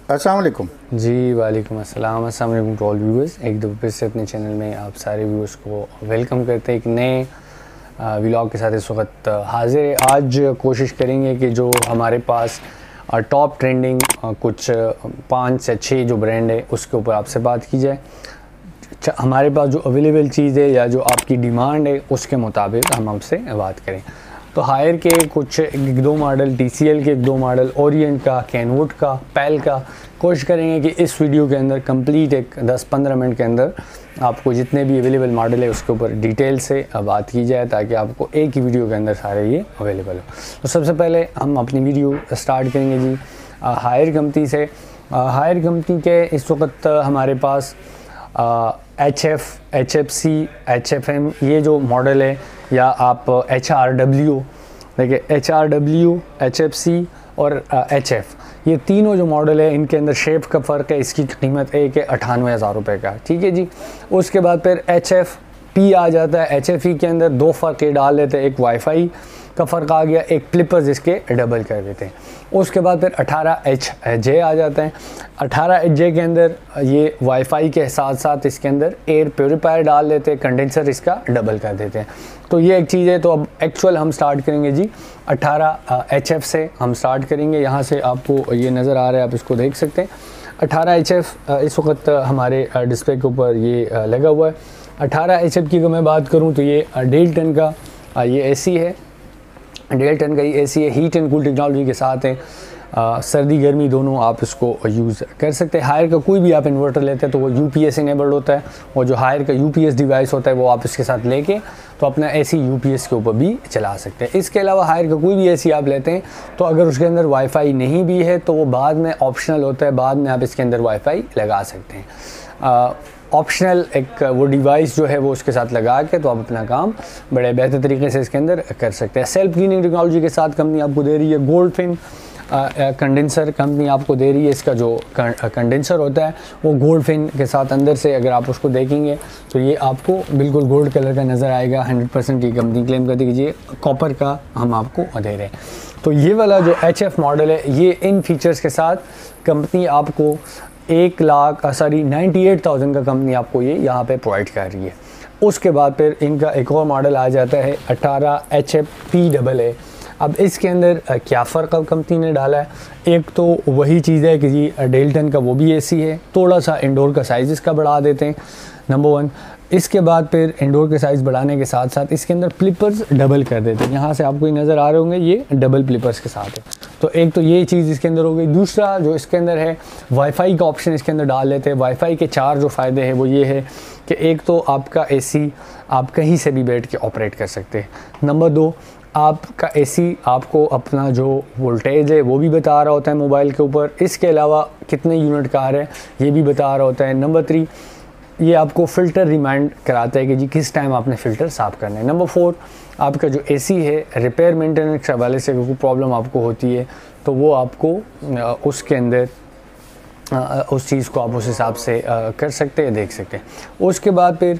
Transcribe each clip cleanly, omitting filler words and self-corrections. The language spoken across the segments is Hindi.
अस्सलाम वालेकुम। जी वालेकुम अस्सलाम। अस्सलाम वालेकुम टू ऑल व्यूअर्स। एक दफ़ा फिर से अपने चैनल में आप सारे व्यूअर्स को वेलकम करते हैं। एक नए व्लॉग के साथ इस वक्त हाजिर है। आज कोशिश करेंगे कि जो हमारे पास टॉप ट्रेंडिंग कुछ 5 से 6 जो ब्रांड है उसके ऊपर आपसे बात की जाए। हमारे पास जो अवेलेबल चीज़ है या जो आपकी डिमांड है उसके मुताबिक हम आपसे बात करें। तो हायर के कुछ एक दो मॉडल, TCL के एक दो मॉडल, ओरिएंट का, कैनवुड का, पैल का, कोशिश करेंगे कि इस वीडियो के अंदर कंप्लीट एक 10-15 मिनट के अंदर आपको जितने भी अवेलेबल मॉडल है उसके ऊपर डिटेल से बात की जाए ताकि आपको एक ही वीडियो के अंदर सारे ये अवेलेबल हो। तो सबसे पहले हम अपनी वीडियो स्टार्ट करेंगे जी हायर कंपनी से। हायर कंपनी के इस वक्त हमारे पास HF, HFC, HFM ये जो मॉडल है, या आप HRW देखिए, HRW, HFC और HF ये तीनों जो मॉडल है इनके अंदर शेप का फ़र्क है। इसकी कीमत एक है 98,000 रुपये का, ठीक है जी। उसके बाद फिर HFP आ जाता है। HFE के अंदर दो फ़र्क डाल लेते हैं, एक वाईफाई का फ़र्क आ गया, एक फ्लिपर्स इसके डबल कर देते हैं। उसके बाद फिर 18HJ आ जाता है। 18HJ के अंदर ये वाईफाई के साथ साथ इसके अंदर एयर प्योरीफायर डाल देते हैं, कंडेंसर इसका डबल कर देते हैं। तो ये एक चीज़ है। तो अब एक्चुअल हम स्टार्ट करेंगे जी 18HF से हम स्टार्ट करेंगे। यहाँ से आपको ये नज़र आ रहा है, आप इसको देख सकते हैं। 18HF इस वक्त हमारे डिस्प्ले के ऊपर ये लगा हुआ है। 18HF की अगर मैं बात करूँ तो ये 1.5 टन का ये AC है। 1.5 टन का ये AC है, हीट एंड कूल टेक्नोलॉजी के साथ है। सर्दी गर्मी दोनों आप इसको यूज़ कर सकते हैं। हायर का कोई भी आप इन्वर्टर लेते हैं तो वो UPS इनेबल्ड होता है, और जो हायर का UPS डिवाइस होता है वो आप इसके साथ लेके तो अपना AC UPS के ऊपर भी चला सकते हैं। इसके अलावा हायर का कोई भी AC आप लेते हैं तो अगर उसके अंदर वाईफाई नहीं भी है तो वो बाद में ऑप्शनल होता है, बाद में आप इसके अंदर वाईफाई लगा सकते हैं। ऑप्शनल एक वो डिवाइस जो है वो उसके साथ लगा के तो आप अपना काम बड़े बेहतर तरीके से इसके अंदर कर सकते हैं। सेल्फ क्लीनिंग टेक्नोलॉजी के साथ कंपनी आपको दे रही है। गोल्डफिन कंडेंसर कंपनी आपको दे रही है। इसका जो कंडेंसर होता है वो गोल्डफिन के साथ अंदर से अगर आप उसको देखेंगे तो ये आपको बिल्कुल गोल्ड कलर का नज़र आएगा। 100% ये कंपनी क्लेम करती है कि ये कॉपर का हम आपको दे रहे हैं। तो ये वाला जो HF मॉडल है ये इन फीचर्स के साथ कंपनी आपको 98,000 का कंपनी आपको ये यहाँ पे प्रोवाइड कर रही है। उसके बाद फिर इनका एक और मॉडल आ जाता है 18HFPAA। अब इसके अंदर क्या फ़र्क अब कंपनी ने डाला है, एक तो वही चीज़ है कि जी 1.5 टन का वो भी AC है, थोड़ा सा इंडोर का साइज़ इसका बढ़ा देते हैं, नंबर 1। इसके बाद फिर इंडोर के साइज़ बढ़ाने के साथ साथ इसके अंदर फ्लिपर्स डबल कर देते हैं। यहाँ से आपको ये नज़र आ रहे होंगे, ये डबल फ्लिपर्स के साथ है। तो एक तो ये चीज़ इसके अंदर हो गई। दूसरा जो इसके अंदर है वाईफाई का ऑप्शन इसके अंदर डाल लेते हैं। वाईफाई के 4 जो फ़ायदे हैं वो ये है कि एक तो आपका AC आप कहीं से भी बैठ के ऑपरेट कर सकते हैं। नंबर 2, आपका AC आपको अपना जो वोल्टेज है वो भी बता रहा होता है मोबाइल के ऊपर। इसके अलावा कितने यूनिट का आ रहा है ये भी बता रहा होता है। नंबर 3, ये आपको फ़िल्टर रिमाइंड कराता है कि जी किस टाइम आपने फ़िल्टर साफ़ करना है। नंबर 4, आपका जो AC है रिपेयर मेंटेनेंस के हवाले से कोई प्रॉब्लम आपको होती है तो वो आपको उसके अंदर उस चीज़ को आप उस हिसाब से कर सकते हैं, देख सकते हैं। उसके बाद फिर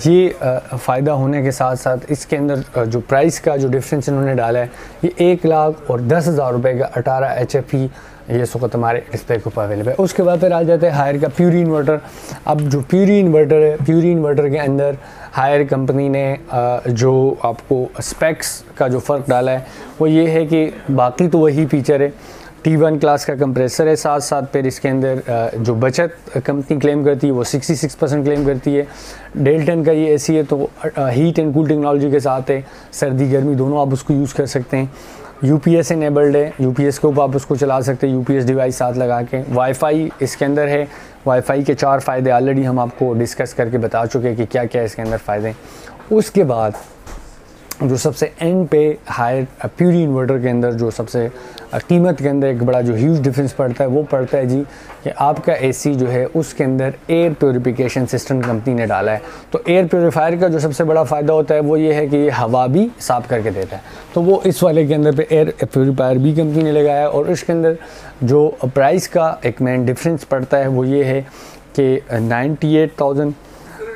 ये फ़ायदा होने के साथ साथ इसके अंदर जो प्राइस का जो डिफरेंस इन्होंने डाला है ये 1,10,000 रुपये का 18HFE ये इस वक्त हमारे डिस्प्ले के ऊपर अवेलेबल है। उसके बाद फिर आ जाता है हायर का प्यूरी इन्वर्टर। अब जो प्यूरी इन्वर्टर है, प्यूरी इन्वर्टर के अंदर हायर कंपनी ने जो आपको स्पेक्स का जो फ़र्क डाला है वो ये है कि बाकी तो वही फीचर है। T1 क्लास का कंप्रेसर है, साथ साथ फिर इसके अंदर जो बचत कंपनी क्लेम करती है वो 66% क्लेम करती है। 1.5 टन का ये AC है तो हीट एंड कूल टेक्नोलॉजी के साथ है, सर्दी गर्मी दोनों आप उसको यूज़ कर सकते हैं। UPS इनेबल्ड है, UPS के ऊपर आप उसको चला सकते हैं, UPS डिवाइस साथ लगा के। वाईफाई इसके अंदर है। वाईफाई के 4 फ़ायदे ऑलरेडी हम आपको डिस्कस करके बता चुके हैं कि क्या क्या इसके अंदर फ़ायदे हैं। उसके बाद जो सबसे एंड पे हायर प्यूरी इन्वर्टर के अंदर जो सबसे कीमत के अंदर एक बड़ा जो ह्यूज डिफरेंस पड़ता है वो पड़ता है जी कि आपका AC जो है उसके अंदर एयर प्योरीफिकेशन सिस्टम कंपनी ने डाला है। तो एयर प्योरीफायर का जो सबसे बड़ा फ़ायदा होता है वो ये है कि ये हवा भी साफ़ करके देता है। तो वो इस वाले के अंदर पे एयर प्योरीफायर भी कंपनी ने लगाया है। और इसके अंदर जो प्राइस का एक मेन डिफरेंस पड़ता है वो ये है कि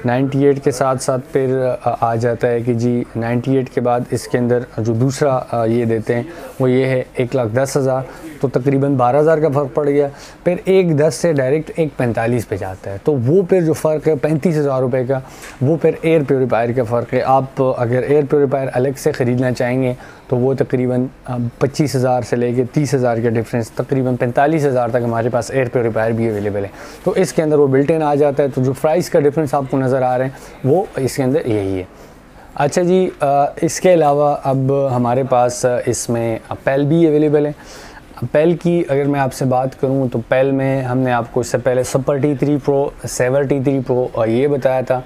98 के साथ साथ फिर आ जाता है कि जी 98 के बाद इसके अंदर जो दूसरा ये देते हैं वो ये है 1,10,000। तो तकरीबन 12,000 का फ़र्क पड़ गया। फिर 1,10 से डायरेक्ट 1,45 पे जाता है, तो वो फिर जो फ़र्क है 35,000 रुपये का, वो फिर एयर प्योरीफायर का फ़र्क है। आप अगर एयर प्योरीफायर अलग से ख़रीदना चाहेंगे तो वो तकरीबन 25,000 से लेके 30,000 का डिफरेंस, तकरीबन 45,000 तक हमारे पास एयर प्योरीफायर भी अवेलेबल है। तो इसके अंदर वो बिल्ट इन आ जाता है। तो जो प्राइस का डिफरेंस आपको नज़र आ रहे हैं वो इसके अंदर यही है। अच्छा जी, इसके अलावा अब हमारे पास इसमें पेल भी अवेलेबल है। पेल की अगर मैं आपसे बात करूं तो पेल में हमने आपको इससे पहले super T3 pro, saver T3 pro ये बताया था।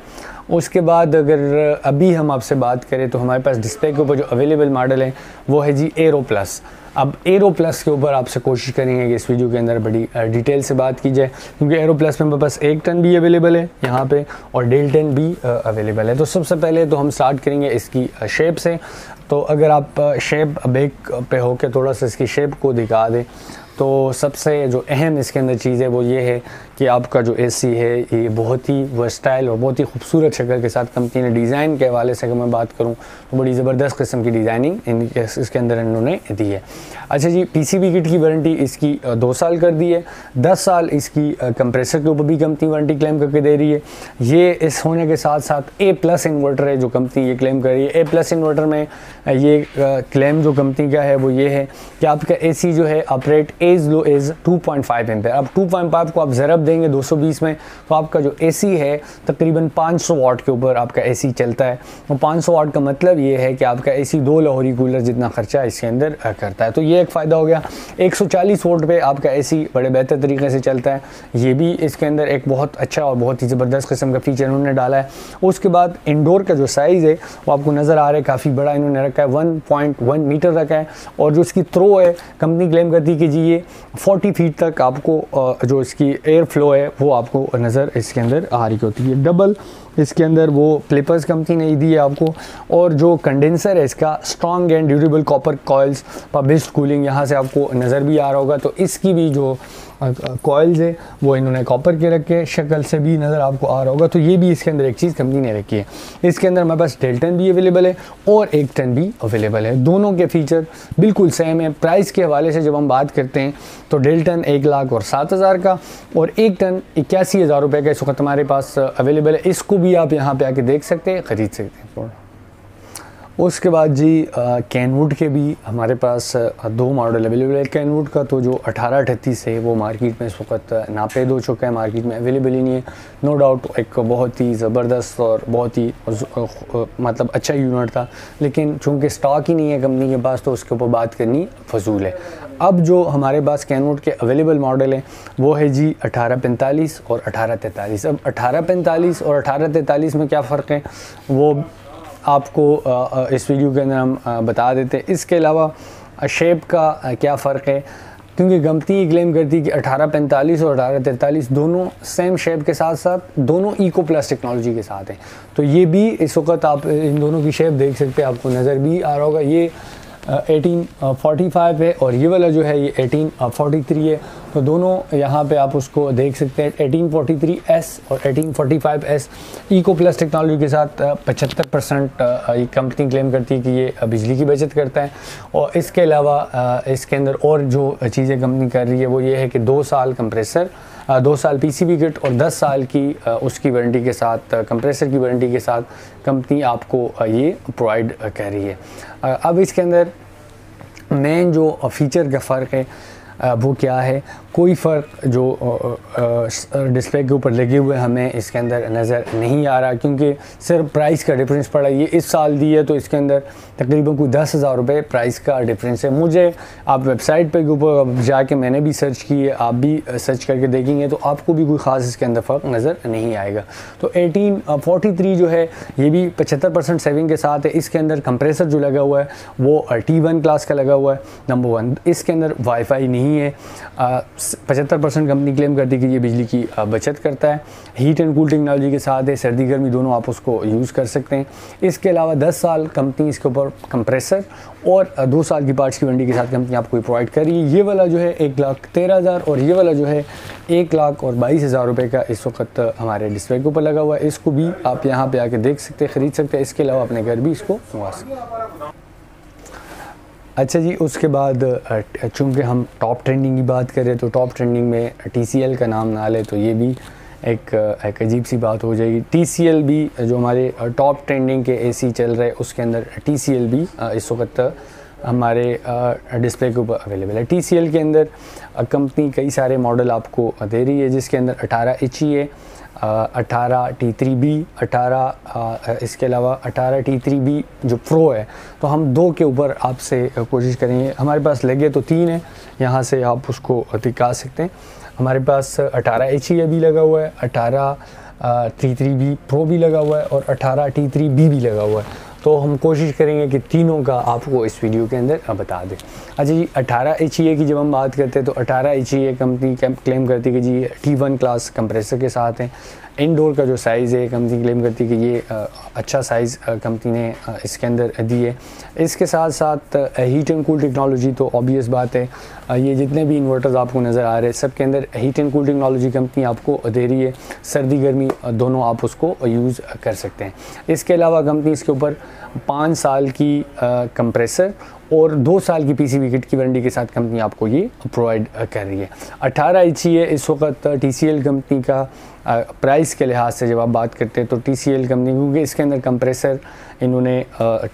उसके बाद अगर अभी हम आपसे बात करें तो हमारे पास डिस्प्ले के ऊपर जो अवेलेबल मॉडल है वो है जी एरो प्लस। अब एरो प्लस के ऊपर आपसे कोशिश करेंगे कि इस वीडियो के अंदर बड़ी डिटेल से बात की जाए, क्योंकि एरो प्लस में मेरे पास 1 टन भी अवेलेबल है यहाँ पे और 1.5 टन भी अवेलेबल है। तो सबसे पहले तो हम स्टार्ट करेंगे इसकी शेप से। तो अगर आप शेप बैक पे होके थोड़ा सा इसकी शेप को दिखा दें तो सबसे जो अहम इसके अंदर चीज़ है वो ये है कि आपका जो एसी है ये बहुत ही वर्सटाइल और बहुत ही खूबसूरत शक्ल के साथ कंपनी ने डिज़ाइन के हवाले से अगर मैं बात करूं तो बड़ी ज़बरदस्त किस्म की डिज़ाइनिंग इसके अंदर इन्होंने दी है। अच्छा जी, पीसीबी किट की वारंटी इसकी 2 साल कर दी है। 10 साल इसकी कंप्रेसर के ऊपर भी कंपनी वारंटी क्लेम करके दे रही है। ये इस होने के साथ साथ A+ इन्वर्टर है जो कंपनी ये क्लेम कर रही है। A+ इन्वर्टर में ये क्लेम जो कंपनी का है वो ये है कि आपका AC जो है operate as low as 2.5 ampere. अब 2.5 को आप ज़रब देंगे 220 में तो आपका जो AC है तकरीबन 500 वाट के ऊपर आपका AC चलता है। और 500 वाट का मतलब ये है कि आपका AC 2 लाहौरी कूलर जितना खर्चा इसके अंदर करता है। तो ये एक फ़ायदा हो गया। 140 वोल्ट पे आपका AC बड़े बेहतर तरीके से चलता है। ये भी इसके अंदर एक बहुत अच्छा और बहुत ही ज़बरदस्त किस्म का फीचर इन्होंने डाला है। उसके बाद इंडोर का जो साइज़ है वो आपको नज़र आ रहा है, काफ़ी बड़ा इन्होंने रखा है, 1.1 मीटर रखा है। और जो इसकी थ्रो है कंपनी क्लेम करती है कि जी ये 40 फीट तक आपको जो इसकी एयर फ्लो है वो आपको नज़र इसके अंदर आ रही होती है। डबल इसके अंदर वो फ्लिपर्स कंपनी ने दी है आपको। और जो कंडेंसर है इसका strong and durable copper coils published cooling यहाँ से आपको नज़र भी आ रहा होगा। तो इसकी भी जो कॉइल्स है वो इन्होंने कॉपर के रखे, शक्ल से भी नज़र आपको आ रहा होगा। तो ये भी इसके अंदर एक चीज़ कंपनी ने रखी है। इसके अंदर हमारे पास 1.5 टन भी अवेलेबल है और 1 टन भी अवेलेबल है। दोनों के फीचर बिल्कुल सेम है। प्राइस के हवाले से जब हम बात करते हैं तो 1.5 टन 1,07,000 का और 1 टन 81,000 रुपये का इस वक्त हमारे पास अवेलेबल है। इसको भी आप यहाँ पे आके देख सकते हैं, ख़रीद सकते हैं। उसके बाद जी कैनवुड के भी हमारे पास 2 मॉडल अवेलेबल है। कैनवुड का तो जो 1838 है वो मार्केट में इस वक्त नापेद हो चुका है, मार्केट में अवेलेबल ही नहीं है। नो डाउट एक बहुत ही ज़बरदस्त और बहुत ही मतलब अच्छा यूनिट था, लेकिन चूँकि स्टॉक ही नहीं है कंपनी के पास तो उसके ऊपर बात करनी फजूल है। अब जो हमारे पास कैनवुड के अवेलेबल मॉडल हैं वो है जी 1845 और 1843। अब 1845 और 1843 में क्या फ़र्क है वो आपको इस वीडियो के अंदर हम बता देते हैं। इसके अलावा शेप का क्या फ़र्क है, क्योंकि कंपनी ये क्लेम करती है कि 1845 और 1843 दोनों सेम शेप के साथ साथ दोनों इको प्लस टेक्नोलॉजी के साथ हैं। तो ये भी इस वक्त आप इन दोनों की शेप देख सकते हैं, आपको नज़र भी आ रहा होगा। ये 1845 है और ये वाला जो है ये 1843 है। तो दोनों यहाँ पे आप उसको देख सकते हैं। 1843S और 1845S इको प्लस टेक्नोलॉजी के साथ 75% ये कंपनी क्लेम करती है कि ये बिजली की बचत करता है। और इसके अलावा इसके अंदर और जो चीज़ें कंपनी कर रही है वो ये है कि 2 साल कंप्रेसर, 2 साल पीसीबी किट और 10 साल की उसकी वारंटी के साथ, कंप्रेसर की वारंटी के साथ कंपनी आपको ये प्रोवाइड कर रही है। अब इसके अंदर मेन जो फीचर का फ़र्क है वो क्या है, कोई फ़र्क जो डिस्प्ले के ऊपर लगे हुए हमें इसके अंदर नज़र नहीं आ रहा, क्योंकि सिर्फ प्राइस का डिफरेंस पड़ा। ये इस साल दी है तो इसके अंदर तकरीबन कोई 10,000 रुपये प्राइस का डिफरेंस है। मुझे आप वेबसाइट पे के ऊपर जाके मैंने भी सर्च की है, आप भी सर्च करके देखेंगे तो आपको भी कोई ख़ास इसके अंदर फ़र्क नज़र नहीं आएगा। तो 1843 जो है ये भी 75% सेविंग के साथ है। इसके अंदर कंप्रेसर जो लगा हुआ है वो T1 क्लास का लगा हुआ है, नंबर 1। इसके अंदर वाईफाई नहीं है। 75% कंपनी क्लेम करती है कि ये बिजली की बचत करता है। हीट एंड कूल टेक्नोलॉजी के साथ है, सर्दी गर्मी दोनों आप उसको यूज़ कर सकते हैं। इसके अलावा 10 साल कंपनी इसके ऊपर कंप्रेसर और 2 साल की पार्ट्स की वारंटी के साथ कंपनी आपको प्रोवाइड कर रही है। ये वाला जो है 1,13,000 और ये वाला जो है 1,22,000 रुपये का इस वक्त हमारे डिस्प्ले के ऊपर लगा हुआ है। इसको भी आप यहाँ पे आके देख सकते हैं, ख़रीद सकते हैं। इसके अलावा अपने घर भी इसको मंगवा सकते हैं। अच्छा जी, उसके बाद चूँकि हम टॉप ट्रेंडिंग की बात करें तो टॉप ट्रेंडिंग में TCL का नाम ना ले तो ये भी एक अजीब सी बात हो जाएगी। TCL भी जो हमारे टॉप ट्रेंडिंग के AC चल रहे उसके अंदर TCL भी इस वक्त हमारे डिस्प्ले के ऊपर अवेलेबल है। TCL के अंदर कंपनी कई सारे मॉडल आपको दे रही है, जिसके अंदर 18 HE है, 18 T3B, 18 इसके अलावा 18 T3B जो प्रो है। तो हम 2 के ऊपर आपसे कोशिश करेंगे। हमारे पास लगे तो 3 है, यहाँ से आप उसको दिखा सकते हैं। हमारे पास 18 HE भी लगा हुआ है, 18 T3B प्रो भी लगा हुआ है और 18 T3B भी लगा हुआ है। तो हम कोशिश करेंगे कि तीनों का आपको इस वीडियो के अंदर बता दें। अच्छा जी, 18 HE की जब हम बात करते हैं तो 18 HE कंपनी क्लेम करती है कि जी T1 क्लास कंप्रेसर के साथ हैं। इंडोर का जो साइज़ है कंपनी क्लेम करती है कि ये अच्छा साइज़ कंपनी ने इसके अंदर दी है। इसके साथ साथ हीट एंड कूल टेक्नोलॉजी, तो ऑब्वियस बात है ये जितने भी इन्वर्टर्स आपको नज़र आ रहे हैं सब के अंदर heat and cool technology company आपको दे रही है। सर्दी गर्मी दोनों आप उसको यूज़ कर सकते हैं। इसके अलावा कंपनी इसके ऊपर 5 साल की कंप्रेसर और 2 साल की PCB किट की वारंटी के साथ कंपनी आपको ये प्रोवाइड कर रही है। 18 HE है इस वक्त TCL कंपनी का प्राइस के लिहाज से जब आप बात करते हैं तो TCL कंपनी, क्योंकि इसके अंदर कंप्रेसर इन्होंने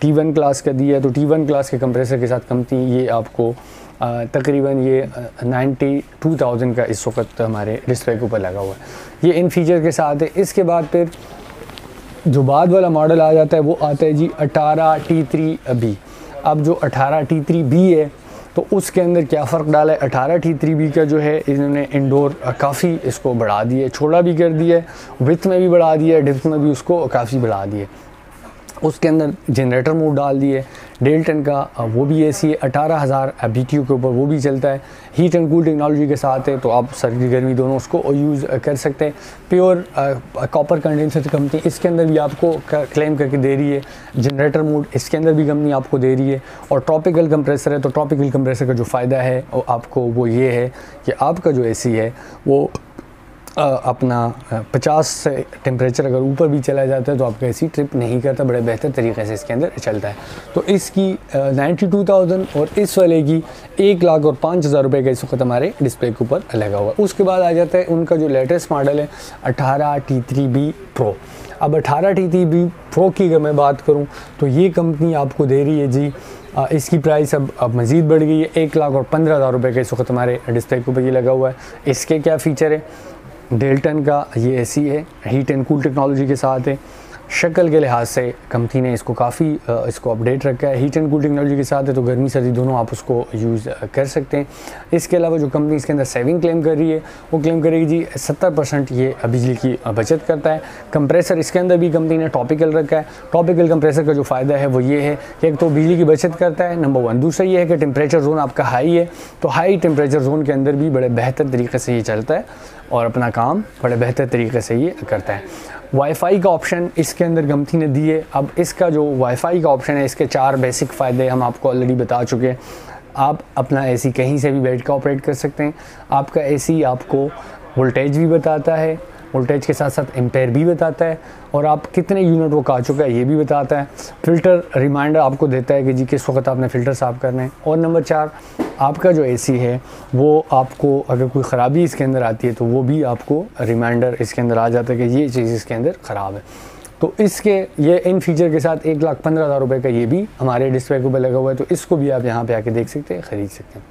T1 क्लास का दिया है, तो T1 क्लास के कंप्रेसर के साथ कंपनी ये आपको तकरीबन ये 92,000 का इस वक्त हमारे डिस्प्ले के ऊपर लगा हुआ है। ये इन फीचर के साथ है। इसके बाद फिर जो बाद वाला मॉडल आ जाता है वो आता है जी 18 T3B। अब जो 18 T3B है तो उसके अंदर क्या फ़र्क डाला है। 18 T3B का जो है इन्होंने इंडोर काफ़ी इसको बढ़ा दिया है, छोटा भी कर दिया है, विड्थ में भी बढ़ा दिया है, डेप्थ में भी उसको काफ़ी बढ़ा दिया है। उसके अंदर जनरेटर मोड डाल दिए, डेल्टन का वो भी AC है, 18,000 BTU के ऊपर वो भी चलता है। हीट एंड कूल टेक्नोलॉजी के साथ है, तो आप सर्दी गर्मी दोनों उसको यूज़ कर सकते हैं। प्योर कॉपर कंडेंसर कंपनी इसके अंदर भी आपको क्लेम करके दे रही है। जनरेटर मोड इसके अंदर भी कंपनी आपको दे रही है। और ट्रॉपिकल कंप्रेसर है, तो ट्रॉपिकल कंप्रेसर का जो फ़ायदा है वो आपको वो ये है कि आपका जो AC है वो अपना 50 से टेम्परेचर अगर ऊपर भी चला जाता है तो आपका AC ट्रिप नहीं करता, बड़े बेहतर तरीके से इसके अंदर चलता है। तो इसकी 92,000 और इस वाले की 1,05,000 रुपये का इस वक्त हमारे डिस्प्ले के ऊपर लगा हुआ है। उसके बाद आ जाता है उनका जो लेटेस्ट मॉडल है 18 T3B प्रो। अब 18 T3B प्रो की अगर मैं बात करूँ तो ये कंपनी आपको दे रही है जी इसकी प्राइस अब मज़ीद बढ़ गई है, 1,15,000 रुपये का इस वक्त हमारे डिस्प्ले के ऊपर ये लगा हुआ है। इसके क्या फ़ीचर है, डेल्टन का ये AC है, हीट एंड कूल टेक्नोलॉजी के साथ है। शक्ल के लिहाज से कंपनी ने इसको काफ़ी इसको अपडेट रखा है। हीट एंड कूल टेक्नोलॉजी के साथ है तो गर्मी सर्दी दोनों आप उसको यूज़ कर सकते हैं। इसके अलावा जो कंपनी इसके अंदर सेविंग क्लेम कर रही है वो क्लेम करेगी जी 70% ये बिजली की बचत करता है। कंप्रेसर इसके अंदर भी कंपनी ने टॉपिकल रखा है। टॉपिकल कंप्रेसर का जो फ़ायदा है वो ये है कि एक तो बिजली की बचत करता है, नंबर 1। दूसरा ये है कि टेम्परेचर जोन आपका हाई है, तो हाई टेम्परेचर जोन के अंदर भी बड़े बेहतर तरीके से ये चलता है और अपना काम बड़े बेहतर तरीके से ये करता है। वाईफाई का ऑप्शन इसके अंदर कंपनी ने दिए। अब इसका जो वाईफाई का ऑप्शन है इसके 4 बेसिक फ़ायदे हम आपको ऑलरेडी बता चुके हैं। आप अपना AC कहीं से भी बैठ कर ऑपरेट कर सकते हैं। आपका AC आपको वोल्टेज भी बताता है, वोल्टेज के साथ साथ एम्पेयर भी बताता है और आप कितने यूनिट वो खा चुका है ये भी बताता है। फ़िल्टर रिमाइंडर आपको देता है कि जी किस वक्त आपने फ़िल्टर साफ़ करना है। और नंबर 4, आपका जो AC है वो आपको अगर कोई ख़राबी इसके अंदर आती है तो वो भी आपको रिमाइंडर इसके अंदर आ जाता है कि ये चीज़ इसके अंदर ख़राब है। तो इसके ये इन फीचर के साथ 1,15,000 रुपये का ये भी हमारे डिस्प्ले के ऊपर लगा हुआ है, तो इसको भी आप यहाँ पे आके देख सकते हैं, ख़रीद सकते हैं।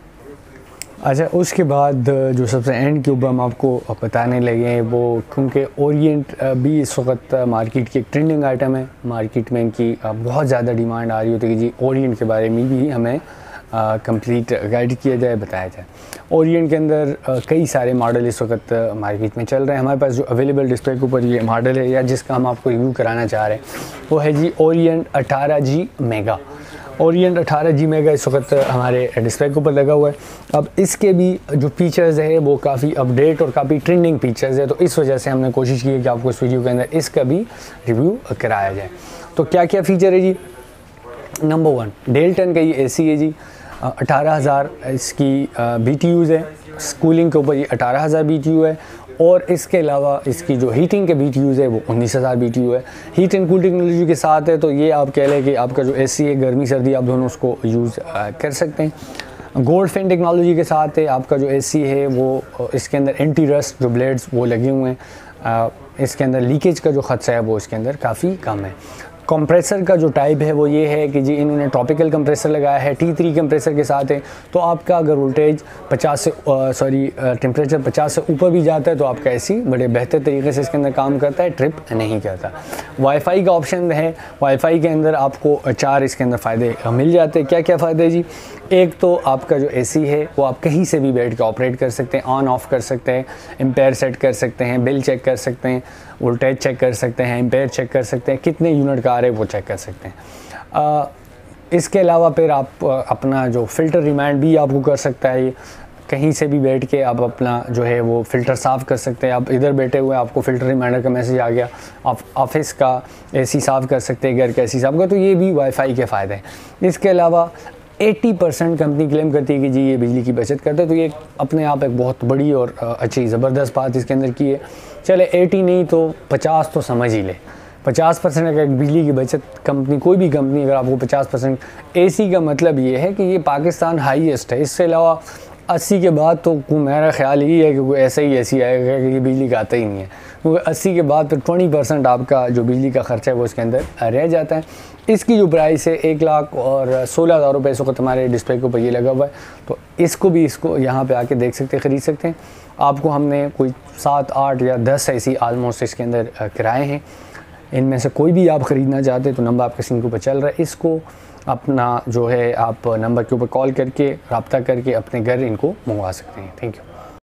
अच्छा, उसके बाद जो सबसे एंड के ऊपर हम आपको बताने लगे हैं वो, क्योंकि ओरिएंट भी इस वक्त मार्केट की एक ट्रेंडिंग आइटम है, मार्केट में इनकी बहुत ज़्यादा डिमांड आ रही होती है कि जी ओरिएंट के बारे में भी हमें कंप्लीट गाइड किया जाए, बताया जाए। ओरिएंट के अंदर कई सारे मॉडल इस वक्त मार्केट में चल रहे हैं। हमारे पास जो अवेलेबल डिस्प्ले के ऊपर ये मॉडल है या जिसका हम आपको रिव्यू कराना चाह रहे हैं वो है जी Orient 18G mega. Orient 18G mega इस वक्त हमारे डिस्प्ले के ऊपर लगा हुआ है। अब इसके भी जो फीचर्स है वो काफ़ी अपडेट और काफ़ी ट्रेंडिंग फीचर्स है, तो इस वजह से हमने कोशिश की है कि आपको इस वीडियो के अंदर इसका भी रिव्यू कराया जाए। तो क्या क्या फ़ीचर है जी। नंबर 1, डेल्टन का ये AC है जी, 18,000 इसकी BTUs है। कूलिंग के ऊपर ये 18,000 BTU है और इसके अलावा इसकी जो हीटिंग के BTUs है वो 19,000 BTU है। हीट एंड कूल टेक्नोलॉजी के साथ है, तो ये आप कह लें कि आपका जो AC है, गर्मी सर्दी आप दोनों उसको यूज़ कर सकते हैं। गोल्ड फैन टेक्नोलॉजी के साथ है, आपका जो AC है वो इसके अंदर एंटी रस्ट जो ब्लेड्स वो लगे हुए हैं, इसके अंदर लीकेज का जो खदशा है वो इसके अंदर काफ़ी कम है। कंप्रेसर का जो टाइप है वो ये है कि जी इन्होंने ट्रॉपिकल कंप्रेसर लगाया है, T3 कंप्रेसर के साथ है। तो आपका अगर वोल्टेज 50 से टेम्परेचर 50 से ऊपर भी जाता है तो आपका AC बड़े बेहतर तरीके से इसके अंदर काम करता है, ट्रिप नहीं करता। वाईफाई का ऑप्शन है, वाईफाई के अंदर आपको 4 इसके अंदर फ़ायदे मिल जाते हैं। क्या क्या फ़ायदे जी? एक तो आपका जो AC है वो आप कहीं से भी बैठ के ऑपरेट कर सकते हैं, ऑन ऑफ़ कर सकते हैं, एम्पेयर सेट कर सकते हैं, बिल चेक कर सकते हैं, वोल्टेज चेक कर सकते हैं, एम्पेयर चेक कर सकते हैं, कितने यूनिट का आ रहे हैं वो चेक कर सकते हैं। इसके अलावा फिर आप अपना जो फ़िल्टर रिमाइंड भी आपको कर सकता है, कहीं से भी बैठ के आप अपना जो है वो फ़िल्टर साफ़ कर सकते हैं। आप इधर बैठे हुए आपको फ़िल्टर रिमाइंडर का मैसेज आ गया, आप ऑफिस का AC साफ़ कर सकते हैं, घर का AC साफ़ कर, तो ये भी वाईफाई के फ़ायदे हैं। इसके अलावा 80% कंपनी क्लेम करती है कि जी ये बिजली की बचत करता है, तो ये अपने आप एक बहुत बड़ी और अच्छी ज़बरदस्त बात इसके अंदर की है। चले 80 नहीं तो 50 तो समझ ही ले, 50% अगर बिजली की बचत कंपनी, कोई भी कंपनी अगर आपको 50% AC का मतलब ये है कि ये पाकिस्तान हाईएस्ट है। इससे अलावा 80 के बाद तो मेरा ख्याल यही है कि कोई ऐसा ही AC आएगा कि ये बिजली का आता ही नहीं है, क्योंकि 80 के बाद फिर 20% आपका जो बिजली का ख़र्चा है वो इसके अंदर रह जाता है। इसकी जो प्राइस है 1,16,000 रुपये इस वक्त हमारे डिस्प्ले के ऊपर ये लगा हुआ है, तो इसको यहाँ पे आके देख सकते हैं, ख़रीद सकते हैं। आपको हमने कोई 7, 8 या 10 ऐसी आलमोस्ट इसके अंदर किराए हैं, इनमें से कोई भी आप ख़रीदना चाहते हैं तो नंबर आपके स्क्रीन के ऊपर चल रहा है, इसको अपना जो है आप नंबर के ऊपर कॉल करके रब्ता करके अपने घर इनको मंगवा सकते हैं। Thank you.